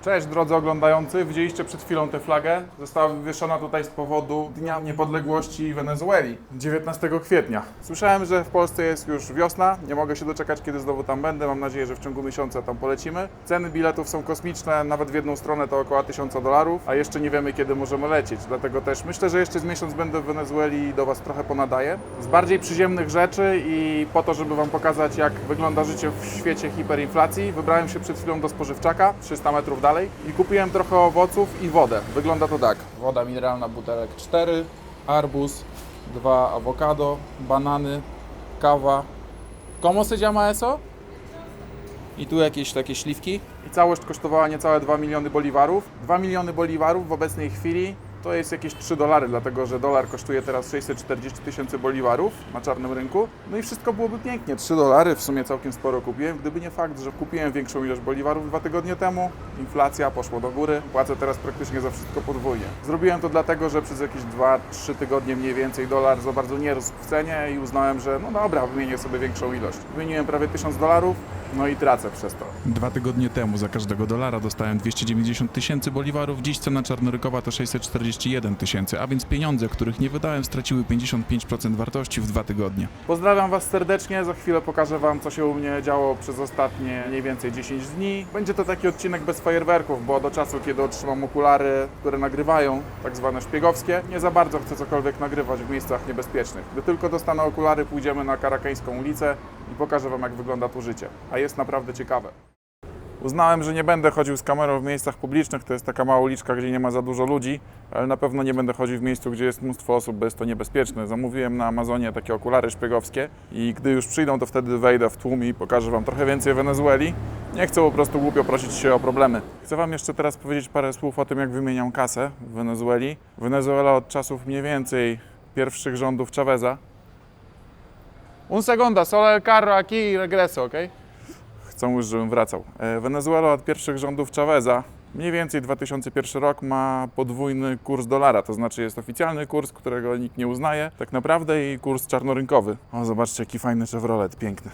Cześć drodzy oglądający, widzieliście przed chwilą tę flagę. Została wywieszona tutaj z powodu Dnia Niepodległości Wenezueli, 19 kwietnia. Słyszałem, że w Polsce jest już wiosna, nie mogę się doczekać, kiedy znowu tam będę. Mam nadzieję, że w ciągu miesiąca tam polecimy. Ceny biletów są kosmiczne, nawet w jedną stronę to około $1000, a jeszcze nie wiemy, kiedy możemy lecieć. Dlatego też myślę, że jeszcze z miesiąc będę w Wenezueli i do Was trochę ponadaję. Z bardziej przyziemnych rzeczy i po to, żeby Wam pokazać, jak wygląda życie w świecie hiperinflacji, wybrałem się przed chwilą do spożywczaka, 300 metrów dalej, i kupiłem trochę owoców i wodę. Wygląda to tak. Woda mineralna, butelek 4, arbuz, 2 awokado, banany, kawa. ¿Cómo se llama eso? I tu jakieś takie śliwki. I całość kosztowała niecałe 2 miliony boliwarów. 2 miliony boliwarów w obecnej chwili to jest jakieś $3, dlatego że dolar kosztuje teraz 640 000 boliwarów na czarnym rynku. No i wszystko byłoby pięknie. $3 w sumie całkiem sporo kupiłem, gdyby nie fakt, że kupiłem większą ilość boliwarów 2 tygodnie temu. Inflacja poszła do góry, płacę teraz praktycznie za wszystko podwójnie. Zrobiłem to dlatego, że przez jakieś 2-3 tygodnie mniej więcej dolar za bardzo nie rósł w cenie i uznałem, że no dobra, wymienię sobie większą ilość. Wymieniłem prawie $1000, no i tracę przez to. 2 tygodnie temu za każdego dolara dostałem 290 000 boliwarów, dziś cena czarnorynkowa to 641 000, a więc pieniądze, których nie wydałem, straciły 55% wartości w 2 tygodnie. Pozdrawiam Was serdecznie, za chwilę pokażę Wam, co się u mnie działo przez ostatnie mniej więcej 10 dni. Będzie to taki odcinek bez fajerwerków, bo do czasu, kiedy otrzymam okulary, które nagrywają, tak zwane szpiegowskie, nie za bardzo chcę cokolwiek nagrywać w miejscach niebezpiecznych. Gdy tylko dostanę okulary, pójdziemy na Karakańską ulicę i pokażę Wam, jak wygląda tu życie. A jest naprawdę ciekawe. Uznałem, że nie będę chodził z kamerą w miejscach publicznych, to jest taka mała uliczka, gdzie nie ma za dużo ludzi, ale na pewno nie będę chodził w miejscu, gdzie jest mnóstwo osób, bo jest to niebezpieczne. Zamówiłem na Amazonie takie okulary szpiegowskie i gdy już przyjdą, to wtedy wejdę w tłum i pokażę Wam trochę więcej Wenezueli. Nie chcę po prostu głupio prosić się o problemy. Chcę Wam jeszcze teraz powiedzieć parę słów o tym, jak wymieniam kasę w Wenezueli. Wenezuela od czasów mniej więcej pierwszych rządów Chaveza. Un segundo, solo el carro aquí y regreso, ¿ok? Chcą już, żebym wracał. Wenezuela od pierwszych rządów Chaveza, mniej więcej 2001 rok, ma podwójny kurs dolara, to znaczy jest oficjalny kurs, którego nikt nie uznaje tak naprawdę, i kurs czarnorynkowy. O, zobaczcie, jaki fajny Chevrolet, piękny.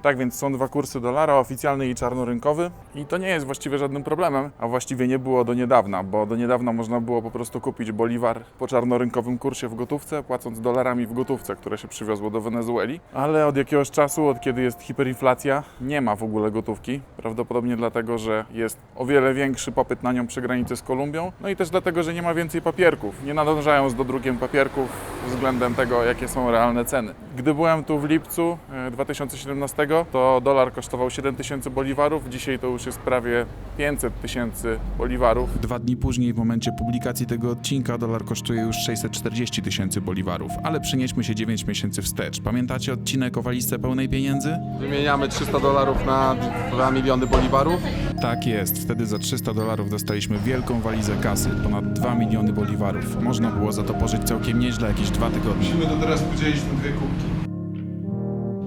Tak więc są dwa kursy dolara, oficjalny i czarnorynkowy, i to nie jest właściwie żadnym problemem, a właściwie nie było do niedawna, bo do niedawna można było po prostu kupić boliwar po czarnorynkowym kursie w gotówce, płacąc dolarami w gotówce, które się przywiozło do Wenezueli, ale od jakiegoś czasu, od kiedy jest hiperinflacja, nie ma w ogóle gotówki, prawdopodobnie dlatego, że jest o wiele większy popyt na nią przy granicy z Kolumbią, no i też dlatego, że nie ma więcej papierków, nie nadążają z dodrukiem papierków względem tego, jakie są realne ceny. Gdy byłem tu w lipcu 2017, to dolar kosztował 7000 boliwarów, dzisiaj to już jest prawie 500 000 boliwarów. 2 dni później, w momencie publikacji tego odcinka, dolar kosztuje już 640 000 boliwarów, ale przenieśmy się 9 miesięcy wstecz. Pamiętacie odcinek o walizce pełnej pieniędzy? Wymieniamy $300 na 2 miliony boliwarów. Tak jest, wtedy za $300 dostaliśmy wielką walizę kasy, ponad 2 miliony boliwarów. Można było za to pożyć całkiem nieźle jakieś 2 tygodnie. My to teraz podzieliliśmy 2 kubki.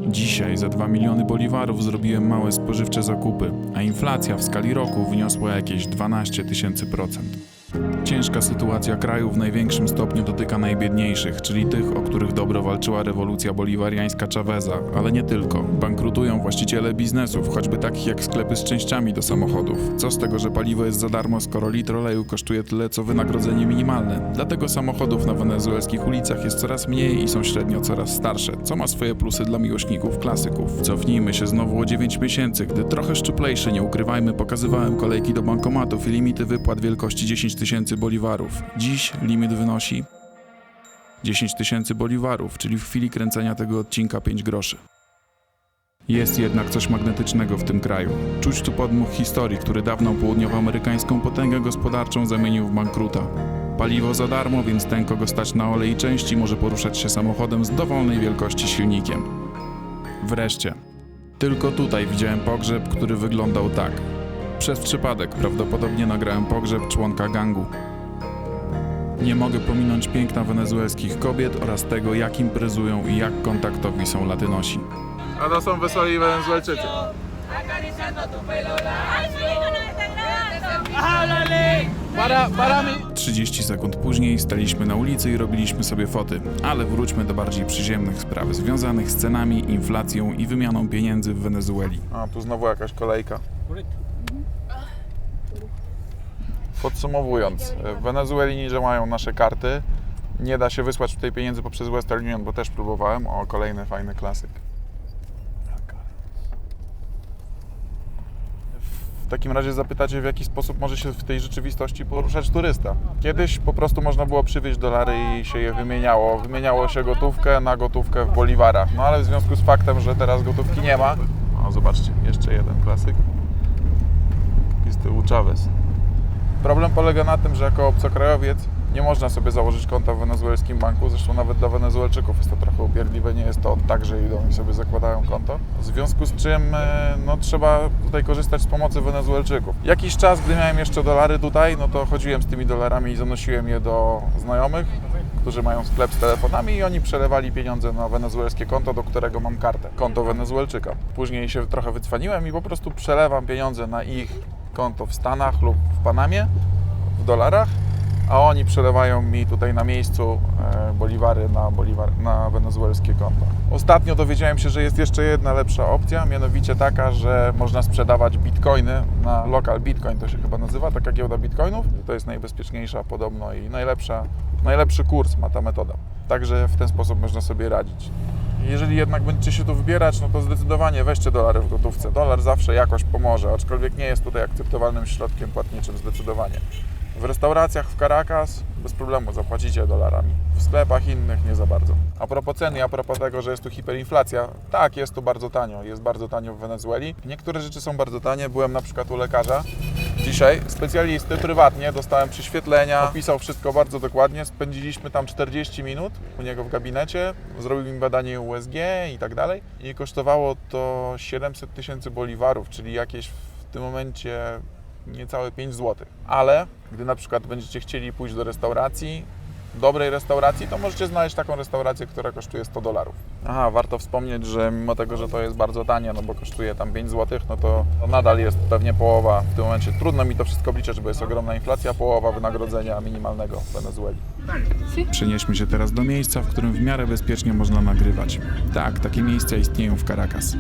Dzisiaj za 2 miliony boliwarów zrobiłem małe spożywcze zakupy, a inflacja w skali roku wyniosła jakieś 12 000%. Ciężka sytuacja kraju w największym stopniu dotyka najbiedniejszych, czyli tych, o których dobro walczyła rewolucja boliwariańska Chaveza, ale nie tylko. Bankrutują właściciele biznesów, choćby takich jak sklepy z częściami do samochodów. Co z tego, że paliwo jest za darmo, skoro litr oleju kosztuje tyle, co wynagrodzenie minimalne? Dlatego samochodów na wenezuelskich ulicach jest coraz mniej i są średnio coraz starsze, co ma swoje plusy dla miłośników klasyków. Cofnijmy się znowu o 9 miesięcy, gdy trochę szczuplejszy, nie ukrywajmy, pokazywałem kolejki do bankomatów i limity wypłat wielkości 10 000 boliwarów. Dziś limit wynosi 10 000 boliwarów, czyli w chwili kręcenia tego odcinka 5 groszy. Jest jednak coś magnetycznego w tym kraju. Czuć tu podmuch historii, który dawną południowoamerykańską potęgę gospodarczą zamienił w bankruta. Paliwo za darmo, więc ten, kogo stać na olej i części, może poruszać się samochodem z dowolnej wielkości silnikiem. Wreszcie. Tylko tutaj widziałem pogrzeb, który wyglądał tak. Przez przypadek prawdopodobnie nagrałem pogrzeb członka gangu. Nie mogę pominąć piękna wenezuelskich kobiet oraz tego, jak imprezują i jak kontaktowi są Latynosi. A to są wesoli Wenezuelczycy. 30 sekund później staliśmy na ulicy i robiliśmy sobie foty, ale wróćmy do bardziej przyziemnych spraw związanych z cenami, inflacją i wymianą pieniędzy w Wenezueli. A, tu znowu jakaś kolejka. Podsumowując, w Wenezueli nie działają nasze karty. Nie da się wysłać tutaj pieniędzy poprzez Western Union, bo też próbowałem. O, kolejny fajny klasyk. W takim razie zapytacie, w jaki sposób może się w tej rzeczywistości poruszać turysta. Kiedyś po prostu można było przywieźć dolary i się je wymieniało. Wymieniało się gotówkę na gotówkę w boliwarach. No ale w związku z faktem, że teraz gotówki nie ma... O, zobaczcie, jeszcze jeden klasyk. I z tyłu Chavez. Problem polega na tym, że jako obcokrajowiec nie można sobie założyć konta w wenezuelskim banku. Zresztą nawet dla Wenezuelczyków jest to trochę upierdliwe. Nie jest to tak, że idą i sobie zakładają konto. W związku z czym no, trzeba tutaj korzystać z pomocy Wenezuelczyków. Jakiś czas, gdy miałem jeszcze dolary tutaj, no to chodziłem z tymi dolarami i zanosiłem je do znajomych, którzy mają sklep z telefonami i oni przelewali pieniądze na wenezuelskie konto, do którego mam kartę. Konto Wenezuelczyka. Później się trochę wycwaniłem i po prostu przelewam pieniądze na ich konto w Stanach lub w Panamie w dolarach, a oni przelewają mi tutaj na miejscu boliwary na wenezuelskie konto. Ostatnio dowiedziałem się, że jest jeszcze jedna lepsza opcja, mianowicie taka, że można sprzedawać bitcoiny na Local Bitcoin, to się chyba nazywa, taka giełda bitcoinów. To jest najbezpieczniejsza podobno i najlepszy kurs ma ta metoda. Także w ten sposób można sobie radzić. Jeżeli jednak będziecie się tu wybierać, no to zdecydowanie weźcie dolary w gotówce. Dolar zawsze jakoś pomoże, aczkolwiek nie jest tutaj akceptowalnym środkiem płatniczym zdecydowanie. W restauracjach w Caracas bez problemu zapłacicie dolarami. W sklepach innych nie za bardzo. A propos ceny, a propos tego, że jest tu hiperinflacja, tak, jest tu bardzo tanio. Jest bardzo tanio w Wenezueli. Niektóre rzeczy są bardzo tanie. Byłem na przykład u lekarza dzisiaj, specjalisty, prywatnie, dostałem prześwietlenia, opisał wszystko bardzo dokładnie. Spędziliśmy tam 40 minut u niego w gabinecie, zrobił mi badanie USG i tak dalej. I kosztowało to 700 000 boliwarów, czyli jakieś w tym momencie niecałe 5 zł. Ale gdy na przykład będziecie chcieli pójść do restauracji, dobrej restauracji, to możecie znaleźć taką restaurację, która kosztuje $100. Aha, warto wspomnieć, że mimo tego, że to jest bardzo tanie, no bo kosztuje tam 5 zł, no to nadal jest pewnie połowa w tym momencie. Trudno mi to wszystko obliczać, bo jest ogromna inflacja, połowa wynagrodzenia minimalnego w Wenezueli. Przenieśmy się teraz do miejsca, w którym w miarę bezpiecznie można nagrywać. Tak, takie miejsca istnieją w Caracas.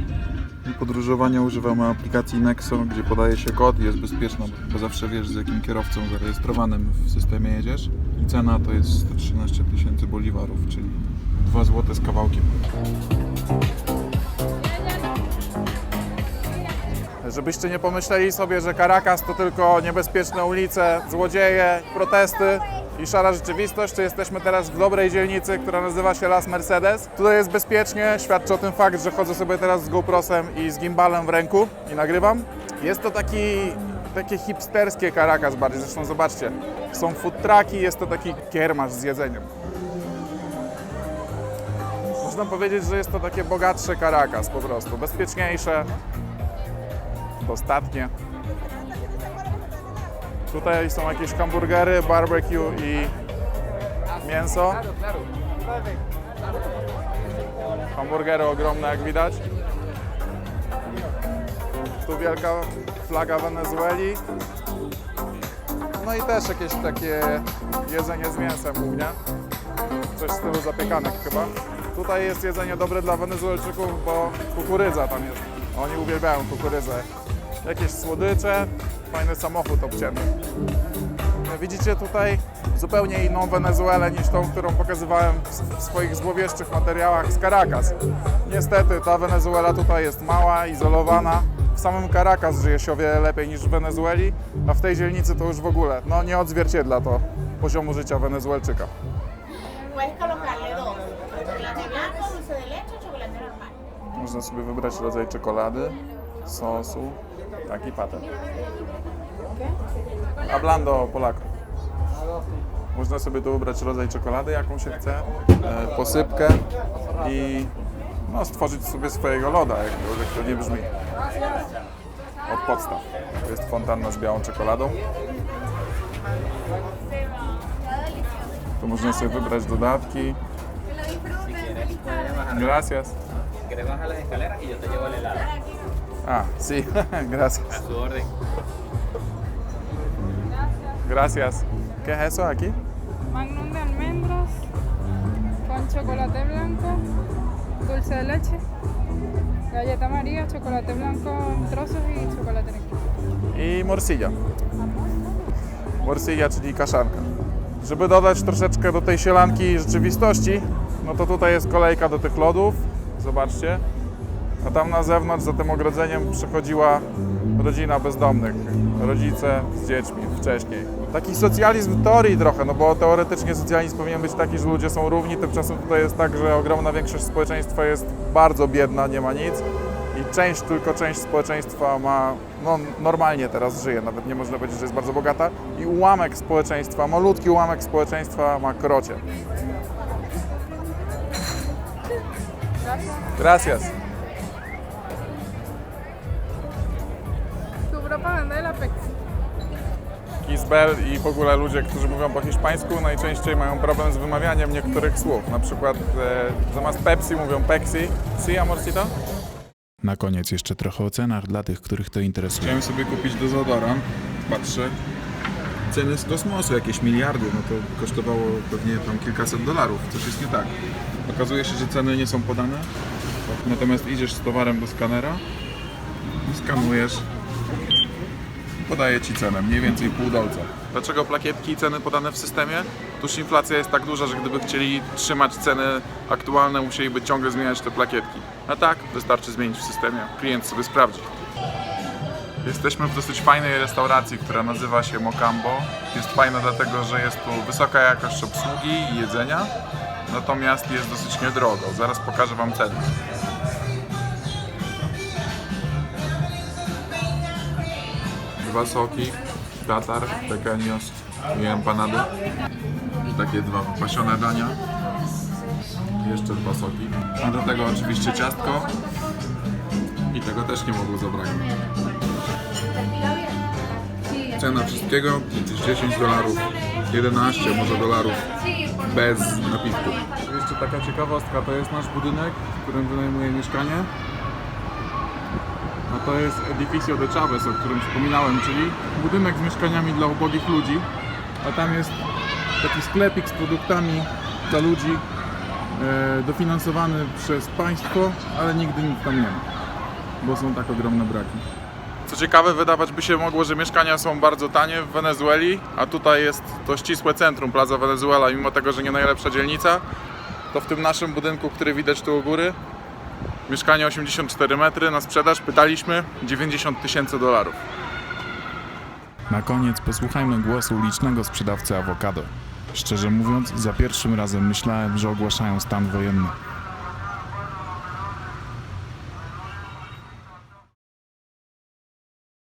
Do podróżowania używamy aplikacji Nexo, gdzie podaje się kod i jest bezpieczna, bo zawsze wiesz, z jakim kierowcą zarejestrowanym w systemie jedziesz. I cena to jest 113 000 boliwarów, czyli 2 zł z kawałkiem. Żebyście nie pomyśleli sobie, że Caracas to tylko niebezpieczne ulice, złodzieje, protesty i szara rzeczywistość, to jesteśmy teraz w dobrej dzielnicy, która nazywa się Las Mercedes. Tutaj jest bezpiecznie, świadczy o tym fakt, że chodzę sobie teraz z GoProsem i z gimbalem w ręku i nagrywam. Jest to takie hipsterskie Caracas bardziej, zresztą zobaczcie, są food trucki, jest to taki kiermasz z jedzeniem. Można powiedzieć, że jest to takie bogatsze Caracas po prostu, bezpieczniejsze, dostatnie. Tutaj są jakieś hamburgery, barbecue i mięso. Hamburgery ogromne, jak widać. Tu wielka flaga Wenezueli. No i też jakieś takie jedzenie z mięsem głównie. Coś w stylu zapiekanek chyba. Tutaj jest jedzenie dobre dla Wenezuelczyków, bo kukurydza tam jest. Oni uwielbiają kukurydzę. Jakieś słodycze, fajny samochód obcięty. Widzicie tutaj zupełnie inną Wenezuelę niż tą, którą pokazywałem w swoich złowieszczych materiałach z Caracas. Niestety ta Wenezuela tutaj jest mała, izolowana. W samym Caracas żyje się o wiele lepiej niż w Wenezueli, a w tej dzielnicy to już w ogóle nie odzwierciedla to poziomu życia Wenezuelczyka. Można sobie wybrać rodzaj czekolady, sosu, tak i patent. Hablando Polako. Można sobie tu wybrać rodzaj czekolady, jaką się chce, posypkę i stworzyć sobie swojego loda, jakkolwiek to nie brzmi. Od podstaw. To jest fontanna z białą czekoladą. Tu można sobie wybrać dodatki. Gracias. ¿Quieres bajar las escaleras y yo te llevo el helado? Ah, sí, gracias. A su orden. Gracias. ¿Qué es eso aquí? Magnum de almendras con chocolate blanco, dulce de leche, galleta María, chocolate blanco en trozos y chocolate negro. i morcilla. Morcilla, czyli kaszanka. Żeby dodać troszeczkę do tej sielanki rzeczywistości, no to tutaj jest kolejka do tych lodów. Zobaczcie. A tam na zewnątrz, za tym ogrodzeniem, przychodziła rodzina bezdomnych. Rodzice z dziećmi wcześniej. Taki socjalizm w teorii trochę, no bo teoretycznie socjalizm powinien być taki, że ludzie są równi. Tymczasem tutaj jest tak, że ogromna większość społeczeństwa jest bardzo biedna, nie ma nic. I tylko część społeczeństwa ma, no normalnie teraz żyje, nawet nie można powiedzieć, że jest bardzo bogata. I ułamek społeczeństwa, malutki ułamek społeczeństwa ma krocie. Gracias. Tu propaganda de la Pepsi. Kisbel i w ogóle ludzie, którzy mówią po hiszpańsku, najczęściej mają problem z wymawianiem niektórych słów. Na przykład zamiast Pepsi mówią Pexi. Sí, amorcito? Na koniec jeszcze trochę o cenach dla tych, których to interesuje. Chciałem sobie kupić dezodorant. Patrzę. Ceny z kosmosu, jakieś miliardy, no to kosztowało pewnie tam kilkaset dolarów. Coś jest nie tak. Okazuje się, że ceny nie są podane. Natomiast idziesz z towarem do skanera i skanujesz. Podaje ci cenę, mniej więcej pół dolca. Dlaczego plakietki i ceny podane w systemie? Tuż inflacja jest tak duża, że gdyby chcieli trzymać ceny aktualne, musieliby ciągle zmieniać te plakietki. A tak, wystarczy zmienić w systemie, klient sobie sprawdzi. Jesteśmy w dosyć fajnej restauracji, która nazywa się Mocambo. Jest fajna dlatego, że jest tu wysoka jakość obsługi i jedzenia, natomiast jest dosyć niedrogo. Zaraz pokażę Wam ceny. Dwa soki, tatar, pequeños i empanady. I takie dwa wypasione dania. Jeszcze dwa soki. A do tego oczywiście ciastko. I tego też nie mogło zabraknąć. Cena wszystkiego jakieś 10 dolarów, 11 może dolarów bez napiwku. Jeszcze taka ciekawostka, to jest nasz budynek, w którym wynajmuję mieszkanie. A to jest Edificio de Chávez, o którym wspominałem, czyli budynek z mieszkaniami dla ubogich ludzi. A tam jest taki sklepik z produktami dla ludzi, dofinansowany przez państwo, ale nigdy nic tam nie ma, bo są tak ogromne braki. Co ciekawe, wydawać by się mogło, że mieszkania są bardzo tanie w Wenezueli, a tutaj jest to ścisłe centrum, Plaza Venezuela, mimo tego, że nie najlepsza dzielnica, to w tym naszym budynku, który widać tu u góry, mieszkanie 84 metry na sprzedaż, pytaliśmy, 90 000 dolarów. Na koniec posłuchajmy głosu licznego sprzedawcy awokado. Szczerze mówiąc, za pierwszym razem myślałem, że ogłaszają stan wojenny.